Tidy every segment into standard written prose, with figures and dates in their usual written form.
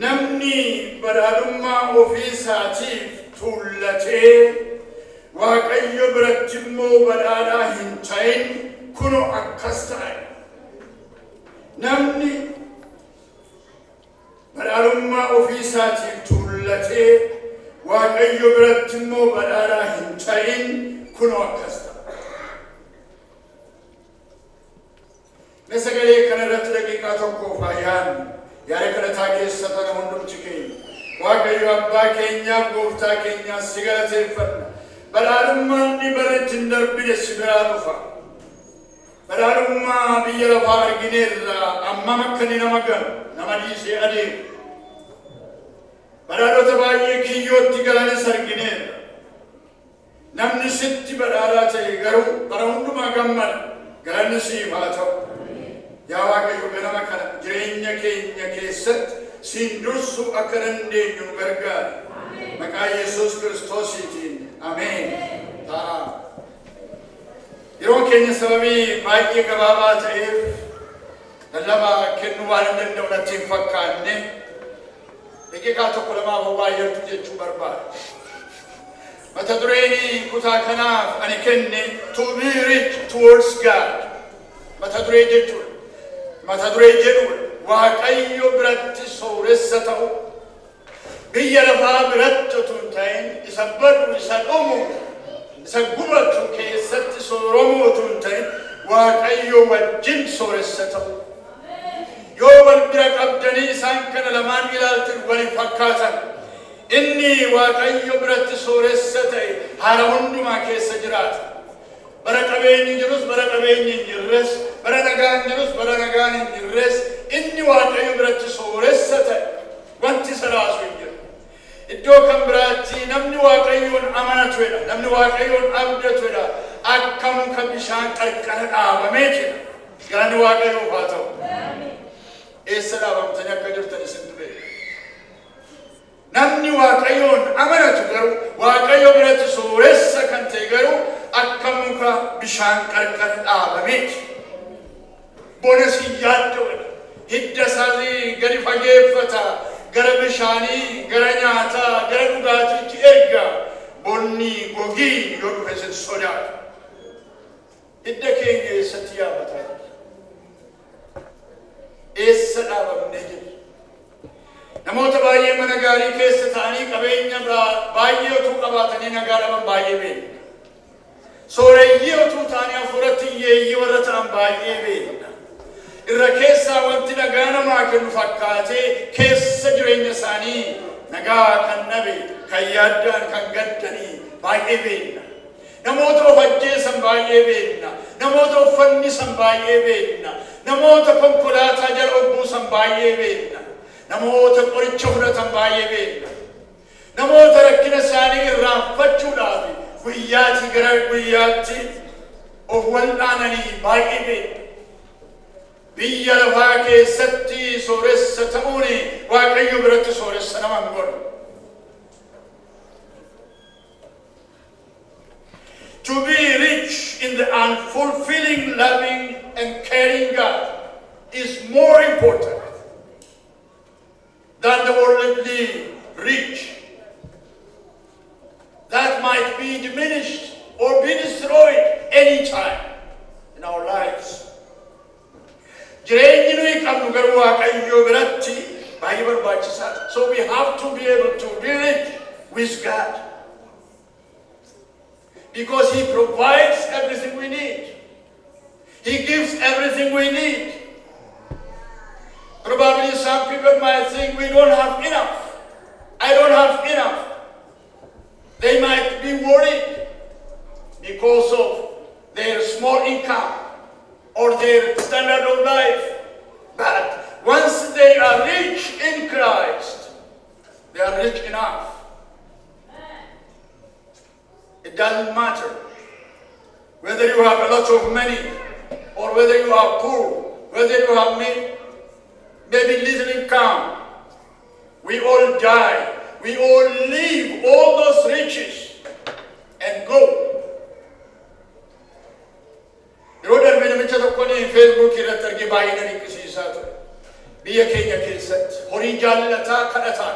namni badhaadhummaa ofii isaatiif tuullatee waaqayyo biratti immoo badhaadhaa hin ta'in kuno akkas ta'e. Namni badhaadhummaa ofii isaatiif tuullatee waaqayyo biratti immoo badhaadhaa hin ta'in kuno akkas ta'e. Mesagalee kanarratti daqiiqaa tokko faayaan yaada kadhataa keessa tana hundumti keenya waaqayyo abbaa keenyaaf gooftaa keenyaa si galateeffanna. Badhaadhummaan dhibaratti hin darbine si biraa dhufa. Badhaadhummaa biyya lafaa argineerraa ammam akka inni nama ganu nama dhiisee adeemu. Badhaadhota baay'ee kiyyootti galanis argineerra. Namni sitti badhaadhaa ta'e garuu bara hundumaa gammada. Galanni siif haa ta'u. Yaa waaqayyo ganama kana jireenya keenya keessatti siin dursu akka dandeenyu nu gargaari. Maqaa Yesuus Kiristoosiitiin. Ameen. Yeroo keenya sababii baay'ee gabaabaa ta'eef lallaba kennuu waan hin danda'u natti hin fakkaanne daqiiqaa tokko lamaaf baay'eetu jechuu barbaada. Mata dureen kutaa kanaaf ani kenne to be rich towards God. Mata duree jechuudha. Mata duree jedhuudha. Waaqayyo biratti sooressa ta'u. Biyya lafaa biratti utuu hin ta'in isa badu isa dhumu isa gubatu keessatti sooromu utuu hin ta'in waaqayyo wajjin sooressa ta'u. Yoo wal bira qabdanii isaan kana lamaan ilaaltan waliin fakkaatan inni waaqayyo biratti sooressa ta'e haala hundumaa keessa jiraata. Bara qabeenyi jirus bara qabeenyi hin jirres bara nagaan jirus bara nagaan hin jirres inni waaqayyo biratti sooressa ta'e wanti saraasu hin jiru. Iddoo kan biraatti namni waaqayyoon amanatuudha. Namni waaqayyoon abdatuudha. Akka muka bishaan qarqara dhaabamee jira. Galanni waaqayyoof haa ta'u. Eessa dhaabamtanii akka jirtan isintu beeku. Namni waaqayyoon amanatu garuu waaqayyo biratti sooressa kan ta'e garuu akka muka bishaan qarqara dhaabamee jira. Bona si yaadda'udha. Hidda isaatii gadi fageeffata. Gara bishaanii, gara nyaataa, gara dhugaatiitti erga bonni gogii yoo dhufe sin sodaatu. Hidda keenya eessatti yaabataa jira? Eessa dhaabamnee jira? Namoota baay'ee mana gaarii keessa ta'anii qabeenya baay'ee utuu qabaatanii nagaa dhaban baay'ee beekna. Sooreyyii utuu ta'anii hafuuratti hiyyeeyyii warra ta'an baay'ee beekna. Irra keessaa wanti nagaa namaa kennu fakkaatee keessa jireenya isaanii nagaa kan dhabe, kan yaaddaan, kan gaddanii baay'ee beekna. Namoota of ajjeesan baay'ee beekna. Namoota of fannisan baay'ee beekna. Namoota konkolaataa jala obbuusan baay'ee beekna. Namoota qoricha fudhatan baay'ee beekna. Namoota rakkina isaanii irraanfachuudhaaf guyyaatii gara guyyaatti of wal'aananii baay'ee beekna. Biyya lafaa keessatti sooressa ta'uun waaqayyo biratti sooressa nama hin godhu. To be rich in the unfulfilling, loving and caring God is more important than the worldly rich that might be diminished or be destroyed anytime in our lives. Jireenyi nuyi qabnu garuu waaqayyo biratti baay'ee barbaachisaadha. So we have to be able to be rich with God. Because He provides everything we need. He gives everything we need. Probably some people might think we don't have enough. I don't have enough. They might be worried because of their small income or their standard of life. But once they are rich in Christ, they are rich enough. It doesn't matter whether you have a lot of money or whether you are poor, whether you have maybe little income. We all die. We all leave all those riches and go. Yeroo darbe namicha tokkoon Facebook irratti argee baay'ee na dinqisiisaa ture. biyya keenya keessatti horii jaallataa kadhataa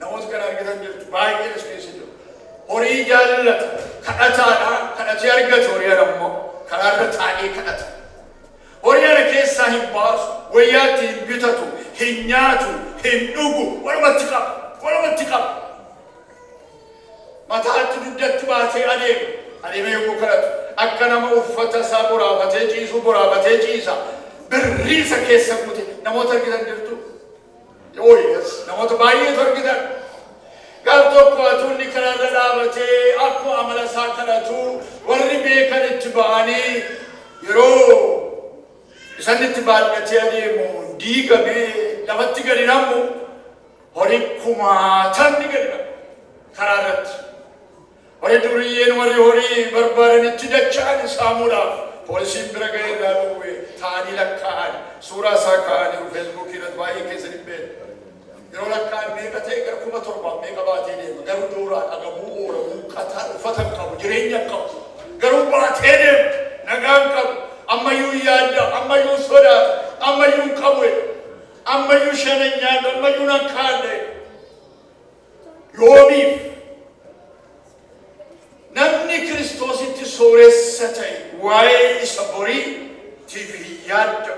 namoota kana argatan jirtu baay'een as keessa jiru. Horii jaallata kadhataadha kadhatee argatu horii ammoo karaarra taa'ee kadhata. Horii ana keessaa hin baasu wayyaatti hin bitatu hin nyaatu hin dhugu walumatti qaba. Mataatti dugdatti baatee adeema yommuu kadhatu akka nama uffata isaa boraafatee ciisu boraafatee ciisa. Birriisa keessa guute namoota argitan jirtu. Yes, namoota baay'eetu argitan. Gaaf tokko atuunni karaarra dhaabatee akkuma amala isaa kadhatu warri beekan itti ba'anii yeroo isaan itti baadhatee adeemu diigamee lafatti gadi namu horii kumaatamni gadi namu karaarratti. Horii duriyyeen warri horii barbaadanitti dacha'an saamuudhaaf poolisiin bira ga'ee irraa dhowwee ta'anii lakkaa'an suuraa isaa kaa'anii feesbuukii irratti baay'ee keessa dhibbeen. Yeroo lakkaa'an meeqa ta'e gara 7,000 meeqa baatee deema garuu dooraa dhagabuu oolamuu qataa uffata hin qabu jireenya hin qabu garuu baatee deema nagaan qabu ammayyuu yaadda ammayyuu sodaata ammayyuu hin qabu ammayyuu shanan nyaata ammayyuu nan kaadde yoomiif namni Kiristoositti sooressa ta'e waa'ee isa boriitiif hin yaadda.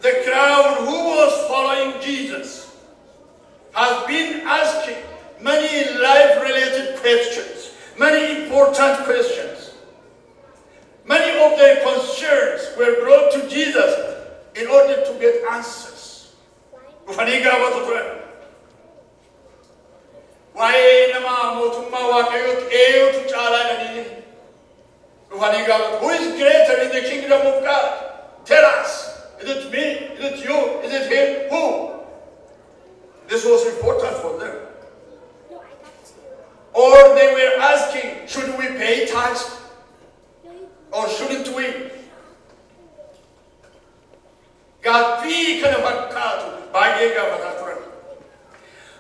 The crowd who was following Jesus has been asking many life-related questions, many important questions. Many of their concerns were brought to Jesus in order to get answers. Who is greater in the kingdom of God? Tell us. Is it me? Is it you? Is it him? Who? This was important for them. Or they were asking, should we pay tax? Or shouldn't we? Gaaffii kana fakkaatu baay'ee gaafataa turan.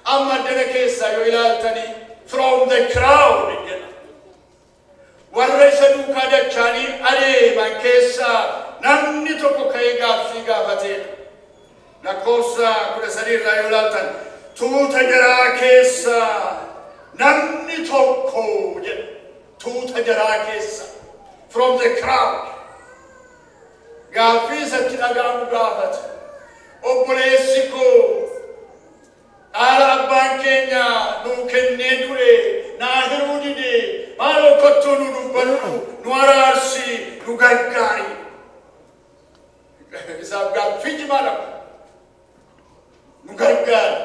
Amma addana keessaa yoo ilaaltanii from the crowd jedha. Warra isa duukaa dachaanii adeeman keessaa namni tokko ka'ee gaaffii gaafateedha. Lakkoofsa 13 irraa yoo ilaaltan tuuta jaraa keessaa namni tokko jedha. Tuuta jaraa keessa from the crowd. Gaaffii isatti dhaga'amu gaafate. Obboleessi koo dhaala abbaan keenya nuu kennee du'e naa hiruu dide maaloo kottuu nu dubbadhu nu araarsi nu gargaari. Isaaf gaaffii cimaa dha. Nu gargaari.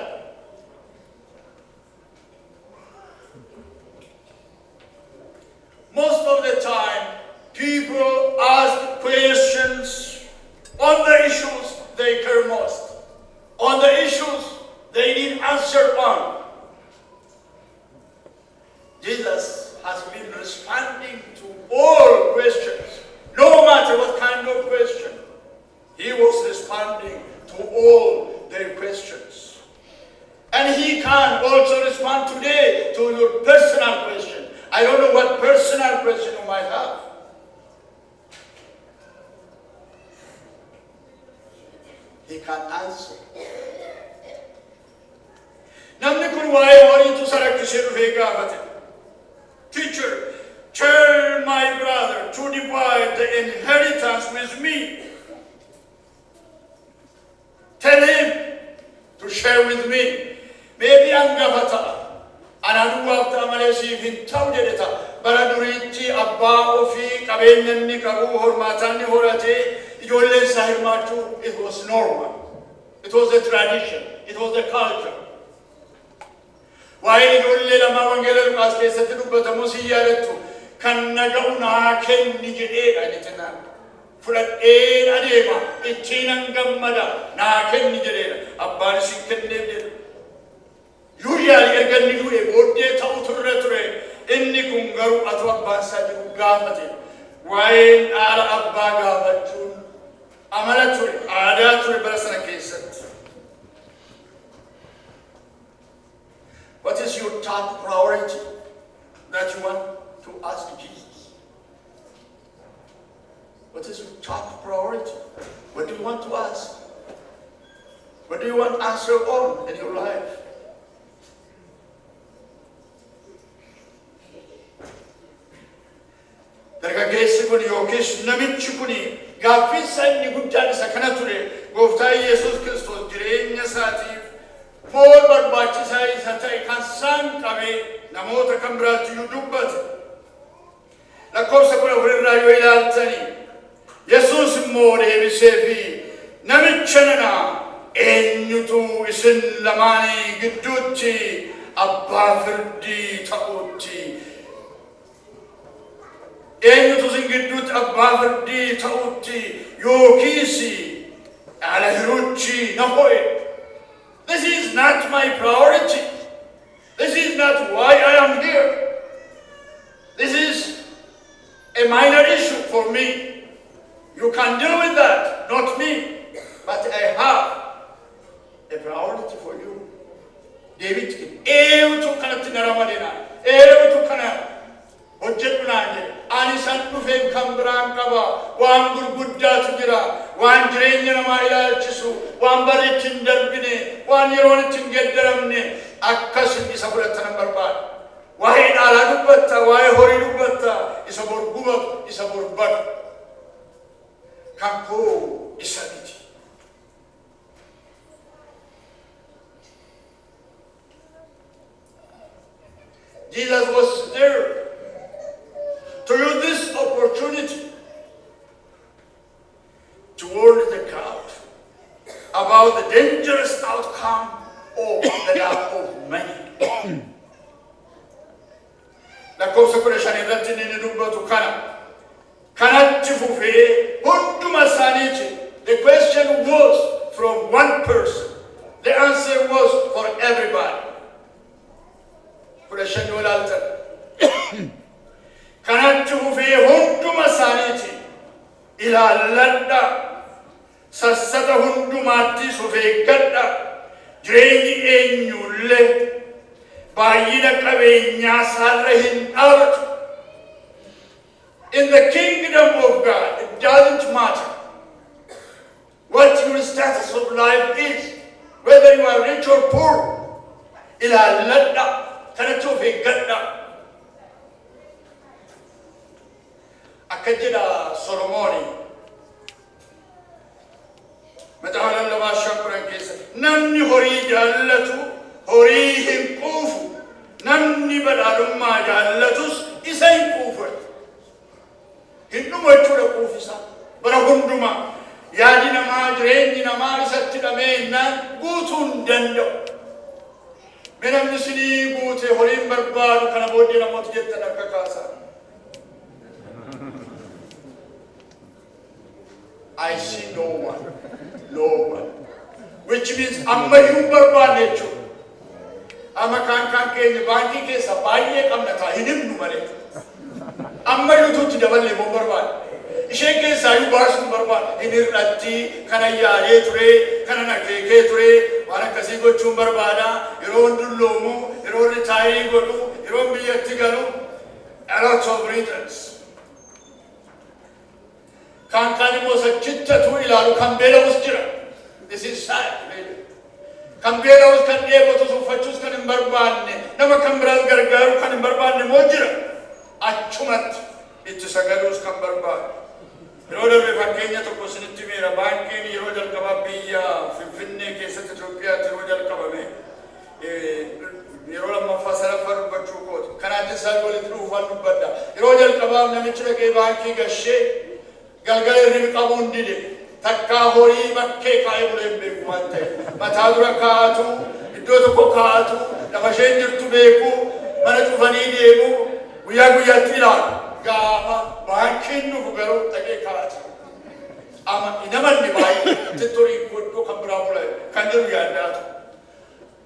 Most of the time, people ask questions on the issues they care most, on the issues they need answer on. Jesus has been responding to all questions, no matter what kind of question. He was responding to all their questions. And he can also respond today to your personal question. I don't know what personal question you might have. He can answer. Namni kun waa'ee horiitu sarakkisee dhufee gaafate. Teacher, tell my brother to divide the inheritance with me. Tell him to share with me. Maybe angafata. Anadu waqta Malaysia in Taudeta, Baraduriti, Abba, Ofi, Kabenani, Kabu, Hormatani, Horate, Yole Sahimatu, it was normal. It was a tradition, it was a culture. Why Yole Lamangela was Kesatu, but a Musiaretu, Kanagauna, Ken Nigere, Litana. Fulat A. Adema, Itinangamada, Naken Nigere, Abbanishing Kended. Usually, I can do a good day to return. Any Kungaru at what Bansaju Gavati. Why are Abaga Batun? Amalaturi, Adaturi Basana case. What is your top priority that you want to ask Jesus? What is your top priority? What do you want to ask? What do you want answer on in your life? Dargaggeessi kun yookiis namichi kun gaaffii isaa inni guddaan isa kana ture gooftaa Yesuus Kiristoos jireenya isaatiif foon barbaachisaa isa ta'e kan isaan qabee namoota kan biraatti iyyuu dubbate. Lakkoofsa 14 irraa yoo ilaaltanii Yesuus immoo deebiseefii namicha nana eenyutu isin lamaanii gidduutti abbaa firdii ta'uutti eenyutu isin gidduutti abbaa firdii ta'uutti yookiis ala hiruutti na ho'e. This is not my priority. This is not why I am here. This is a minor issue for me. You can deal with that, not me. But I have a priority for you. David, eetu kanatti naramadena, eetu kana hojjedhunaanje. Ani san dhufeef kan biraan qaba. Waan gurguddaatu jira. Waan jireenya namaa ilaalchisu. Waan bareetti hin darbine. Waan yeroon itti hin geddaramne. Akkasin isa fudhatan barbaada. Waa'ee dhaalaa dubbatta, waa'ee horii dubbatta, isa borgubatu, isa borbadu. Kan koo isa miti. Jesus was there to use this opportunity to warn the crowd about the dangerous outcome of the love of many. Lakkoofsa 15 irratti inni dubbatu kana kanatti fufee hunduma isaaniiti. The question was from one person. The answer was for everybody. 15 yoo ilaaltan kanatti fufee hunduma isaaniiti. Ilaalladha sassata hundumaatti sufee gadha jireenyi eenyullee baay'ina qabeenyaa isaarra hin dhaabatu. In the kingdom of God, it doesn't matter what your status of life is, whether you are rich or poor. Ilaalladha kanatti sufee gadha. Akka jedha Solomooni Maxaafa Lallabaa Shakuran keessa namni horii jaallatu horii hin quufu, namni badhaadhummaa jaallatus isa hin quufatu. Hin dhumu jechuudha quufisaa bara hundumaa. Yaadi namaa jireenyi namaa isatti hidhamee innaan guutuu hin danda'u. Mee namni isinii guute horiin barbaadu kana booddee namoota jettan akka kaasaa. I see no one. Which means amma hin barbaanne jechuudha. Amma kan keenya baankii keessa baay'ee qabna ta'a hin himnu malee. Amma yuutuutti daballee moo barbaada. Isheen keessaa iyyuu baasuun barbaada. Hin hir'atti kana yaadee ture, kana nakeekee ture, waan akkasii gochuun barbaada. Yeroo dulloomu, yeroo ritaayirii godhu, yeroo biyyatti galu, a lot of reasons. Kan immoo sachittatu ilaalu kan beela'us jira. This is sad. Kan beela'us kan dheebotus uffachuus kan hin barbaanne nama kan biraas gargaaru kan hin barbaanne moo jira. Achumatti itti sagaduus kan barbaadu. Yeroo darbe fakkeenya tokko isinitti meera baankiin yeroo jalqabaa biyya Finfinnee keessatti Itoophiyaatti yeroo jalqabame yeroo lammaffaa sadaffaa dubbachuu kooti. Kanaatti isaan walitti dhuufaan dubbadha. Yeroo jalqabaa namichi dhaqee baankii gashee galgala irri qabuun dide takkaa horii bakkee kaa'ee buleen beeku waan ta'e mataa dura kaa'atu iddoo tokko kaa'atu lafa isheen jirtu beeku mana cufanii deemu guyyaa guyyaatti ilaalu gaafa baankiin dhufu garuu dhaqee kaa'atu. Ama inamanni baay'ee itti torii godhuu kan biraa bula kan jiru yaaddaatu.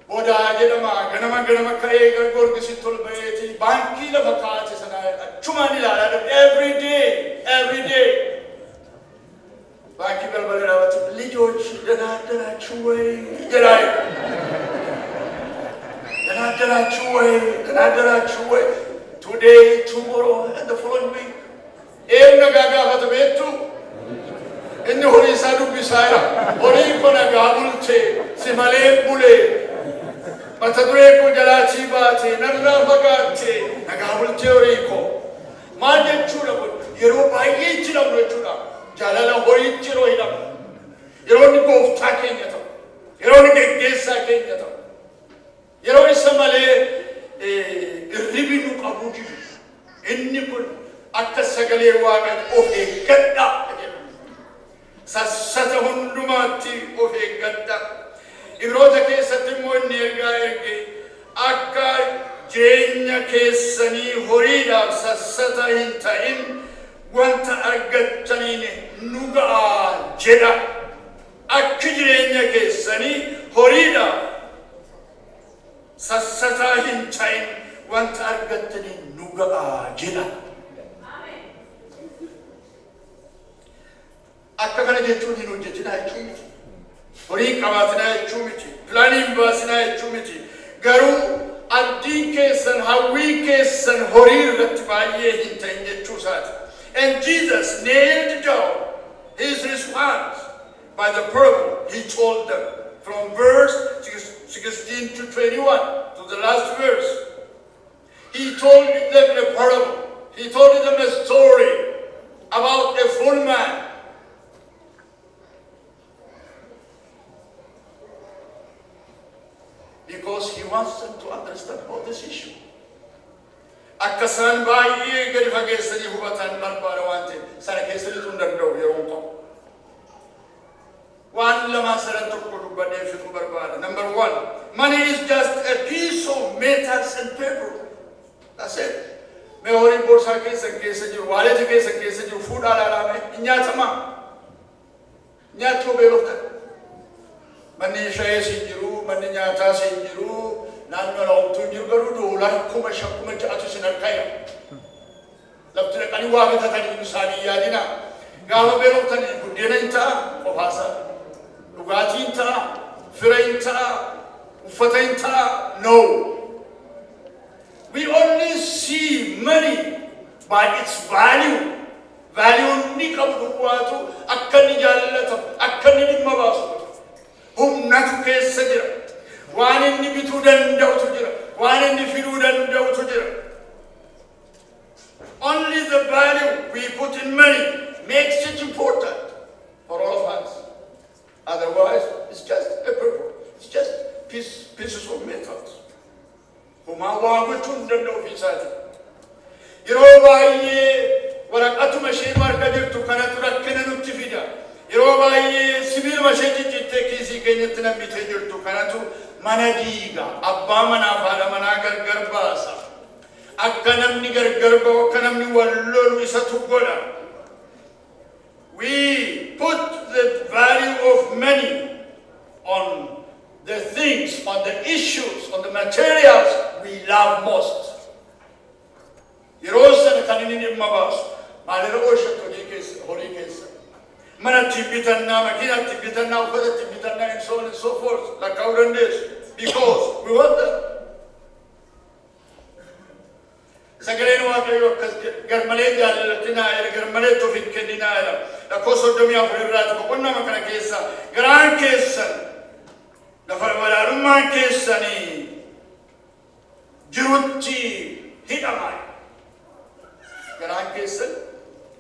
Boodaa jedhama ganama ka'ee gorgisitti ol ba'eeti baankii lafa kaa'ate sana achumaan ilaalaa every day. Baankii balbala dhaabatu lijoch danaadanaachuu wayi jedhaayi. Danaadanaachuu wayi. Today, tomorrow, and the following week. Eenyu nagaa gaafata beektu? إني هوري سادو بسايا هوري كنا قابلتي سمالي بولي ما تدريكو جلاتي باتي نرنا فقاتي نقابلتي هوريكو ما جتشونا يرو بايي جلام رجونا جلالا هوري جلو هيرام يرو نقوف تاكين يتو يرو نقيسا كين يتو يرو إسمالي الربي نقابوكي إني كن أكسجلي واقع أوفي كدا سستهم دماتي أوفي كدا إبروتا كيستمو النيرجا إرجع أكا جينيا كيسني هوريدا سستهم تاين وانت أرجعتني نوغا جدا أكا جينيا كيسني هوريدا سستهم تاين وانت أرجعتني نوغا جدا akka kana jechuun hin hojjetina jechuu miti horii qabaatinaa jechuu miti pilaaniin baasinaa jechuu miti garuu abdiin keessan hawwii keessan horii irratti baay'ee hin ta'in jechuu isaati. And Jesus nailed down his response by the parable he told them from verse 16 to 21 to the last verse. He told them a parable. He told them a story about a full man. Because he wants them to understand about this issue. Akkasan baay'ee gadi fageessanii hubatan barbaada waan ta'eef sana keessatti tun danda'u yeroo qabu. Waan lama sana tokko dubbadhee fixuu barbaada. Number one, money is just a piece of metals and paper. That's it. Mee horii boorsaa keessa jiru, waaleeti keessa jiru fuudhaa laalame nyaatama. Nyaachuu beeloftan. Manni shayee siin jiru, manni nyaataa siin jiru, naannoo laawwatuun jiru garuu doolaa kuma ja'atu sin harkaya. Lafti dhaqanii waa bitatanii isaanii yaadina. Gaafa beeloftanii buddeena hin ta'a qofaasaa. Dhugaatii hin ta'a, fira hin ta'a, uffata hin ta'a. No. We only see money by its value. Value ni qabu dhugaatu akka ni jaallatamu, akka ni dhimma baasu. Humnatu keessa jira. Waan inni bituu danda'utu jira. Waan inni fiduu danda'utu jira. Only the value we put in money makes it important for all of us. Otherwise, it's just a paper. It's just pieces of metals. Humaa waa gochuun danda'u fi isaati. Yeroo baay'ee waraqatuma isheen harka jirtu kanatu rakkina nutti fida. Yeroo baay'ee sibiiluma ishee ciccittee kiisii keenyatti nammitee jirtu kanatu mana diiga abbaa manaa fi haadha manaa gargar baasa. Akka namni gargar ba'u akka namni wal lolu isatu godha. We put the value of money on the things, on the issues, on the materials we love most. Yeroo sana kan inni dhimma baasu maalirra oolchatu horii keessa. Mana tibitanna, makina tibitanna, ufata tibitanna, and so on and so forth, like our dandeessu. Because we want them. Sagaleen waaqayyo akkas garmalee jaallatinaa jedha, garmalee tofin kenninaa jedha. Lakkoo 34 irraati boqonnama kana keessa garaan keessan lafa badhaadhummaan keessanii jirutti hidhamaa. Garaan keessan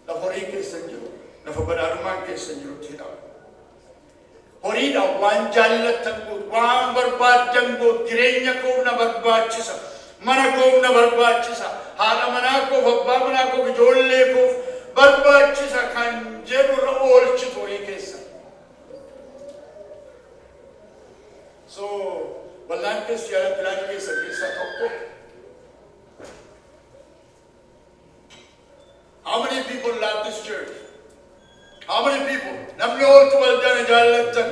lafa horii keessan jiru. Lafa badhaadhummaan keessa jirutti hidhama. Horiidha waan jaallatan gootu, waan barbaadan gootu, jireenya koof na barbaachisa, mana koof na barbaachisa, haadha manaa koof, abbaa manaa koof, ijoollee koof barbaachisa kan jedhurra oolchitu horii keessa. So, wallaan keessa yaala pilaanii keessa tokko. How many people love this church? How many people? Namni oltu waljana jaallatan.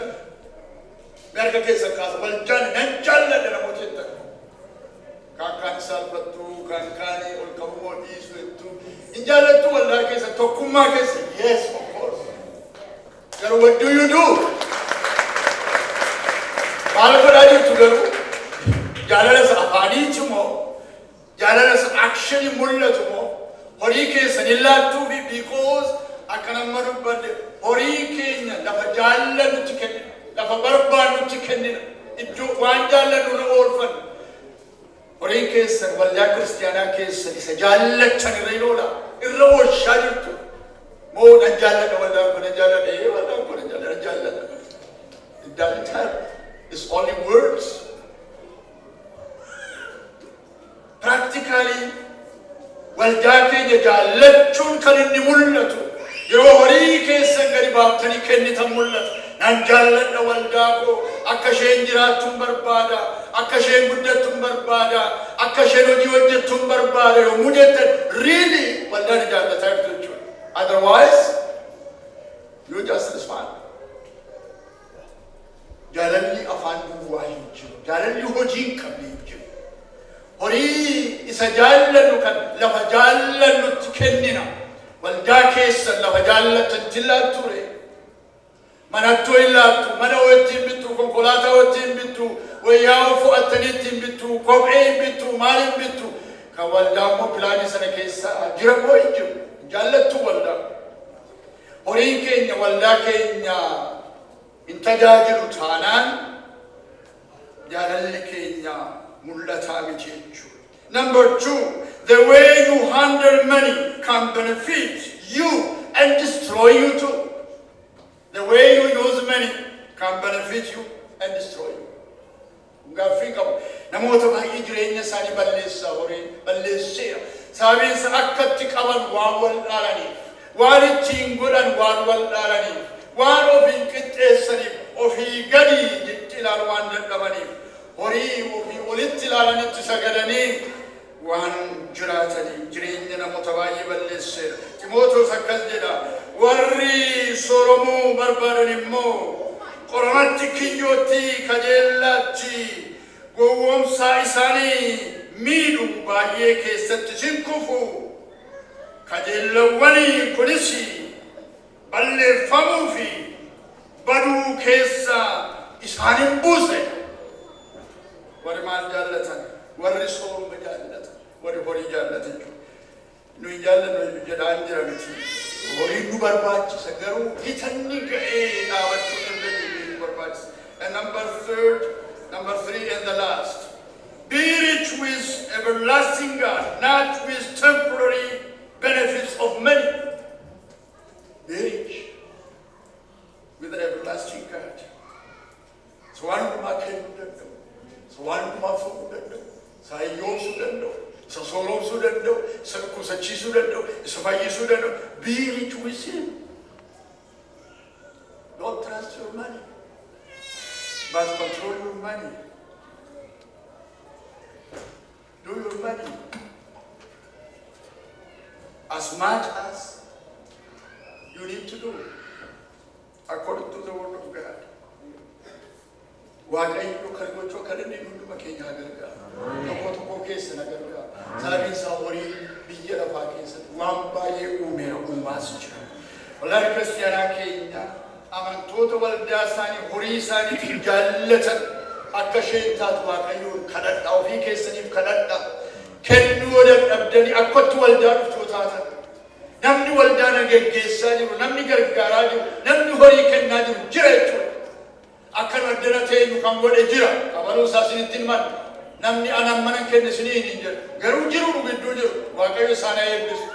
Merka keessa kaasa waljana nan jaallata namoota jettan. Kan kaan salphattu, kan kaanii ol qabuu dhiisu jettu. Hin jaallattu waldaa keessa tokkummaa keessa. Yes, of course. Garuu what do you do? Maal godhaa jirtu garuu? Jaalala isa afaaniiti moo? Jaalala isa actionii mul'atu moo? Horii keessa hin laattuufi because akka nama dubbadde horii keenya lafa jaallannutti kennina, lafa barbaannutti kennina, iddoo waan jaallannu na oolfanna. Horii keessan waldaa kiristaanaa keessan isa jaallachan irra iloola, irra oolchaa jirtu. Moo na jaalladha waldaa kun jaalladha, waldaa kun jaalladha. It doesn't help. It's only words. Practically, waldaa keenya jaallachuun kan inni mul'atu. Yeroo horii keessan gadi baaftanii kennitan mul'ata. Nan jaalladha waldaa koo, akka isheen jiraattuun barbaada, akka isheen guddattuun barbaada, akka isheen hojii hojjettuun barbaada. Yommuu jettan really waldaan jaallataa jirtu jechuudha. Otherwise, you just respond. Jaalalli afaan duwwaa hin jiru. Jaalalli hojii hin qabne hin jiru. Horii isa jaallannu kan lafa jaallannutti kennina. Waldaa keessan lafa jaallatanitti laatture. Manattoo hin laattu, mana wajjin bittu, konkolaataa wajjin bittu, wayyaa fo'attaniitti hin bittu, kophee hin bittu, maal hin bittu. Kan waldaa immoo pilaanii sana keessa jira moo hin jiru. Jaallattu waldaa. Horiin keenya waldaa keenya in tajaajilu taanaan jaalalli keenya mul'ataa miti jechuudha. Number 2, the way you handle money can benefit you and destroy you too. The way you use money can benefit you and destroy you. Gaaffii qabu. Namoota baay'ee jireenya isaanii balleessaa horii balleesseera. Sababiinsa akkatti qaban waan wal dhaalaniif, waan ittiin godhan waan wal dhaalaniif, waan ofiin qixxeessaniif, ofii gadi jetti ilaalu waan dadhabaniif, horii ofii olitti ilaalanitti sagadanii waan jiraataniif jireenya namoota baay'ee balleesseera. Ximootos akkas jedha, warri sooromuu barbaadan immoo qoramatti kiyyootti kajeellaatti gowwoomsaa isaanii miidhu baay'ee keessatti sinkufu. Kajeellawwanii kunis balleeffamuu fi baduu keessa isaan hin buuse. Warri maal jaallatan? Warri sooroma jaallatan, warri horii jaallatan. Nuyi jaallannu jedhaan jira miti. Horii nu barbaachisa garuu hitanni ga'ee dhaabachuu dandeenyu nu barbaachisa. And number 3 and the last. Be rich with everlasting God, not with temporary benefits of money. Be rich with an everlasting God. So one of my kingdom, so one of my food, so I go Sudan, so Solo Sudan, so Kusachi Sudan, so Fayi Sudan. Be rich with Him. Don't trust your money, but control your money. Do your money as much as you need to do according to the word of God. Waaqayyo kan gochuu kan inni hunduma keenya gargaara. Tokko keessa na gargaara. Sababiin isaa horii biyya lafaa keessatti waan baay'ee uumeera uumaas jira. Waldaa kiristaanaa keenya amantoota waldaa isaanii horii isaaniitiin jaallatan akka isheen taatu waaqayyoon kadhadhaa, ofii keessaniif kadhadhaa. Kennuu dadhabdanii akkatti waldaa dhuftuu taatan. Namni waldaa na geggeessaa jiru, namni gargaaraa jiru, namni horii kennaa jiru jira jechuudha. Akka waddana ta'e kan godhe jira. Kabaluu isaa isinitti himan. Namni anaan mana kenne isinii hin jedhu. Garuu jiru nu gidduu jiru. Waaqayyo isaan eebbisu.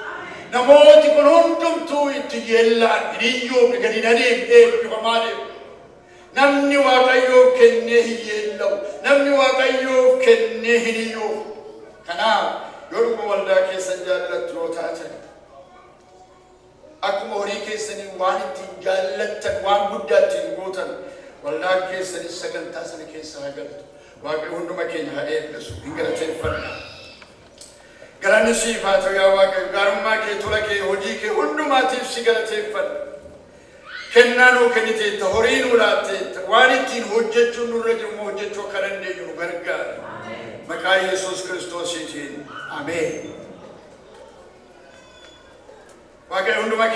Namooti kun hundumtuu itti yeellaan hin hiyyoomne gadi hin adeemne eebbifamaa deemu. Namni waaqayyoof kennee hin yeellamu. Namni waaqayyoof kennee hin hiyyoomu. Kanaaf yoo dhuguma waldaa keessan jaallattu yoo taatan akkuma horii keessanii waan ittiin jaallattan waan guddaa ittiin gootan waldaa keessanis sagantaa sana keessa haa galtu. Waaqayyo hunduma keenya haa eebbisu. Hin galateeffanna. Galanni siif haa ta'u yaa Waaqayyo. Gaarummaa kee, tola kee, hojii kee hundumaatiif si galateeffanna. Kennaa nuu kenniteetta, horii nuu laatteetta, waan ittiin hojjechuun nurra jiru immoo hojjechuu akka dandeenyu nu gargaara. Maqaa Yesuus Kiristoosiitiin. Ameen. Waaqayyo hunduma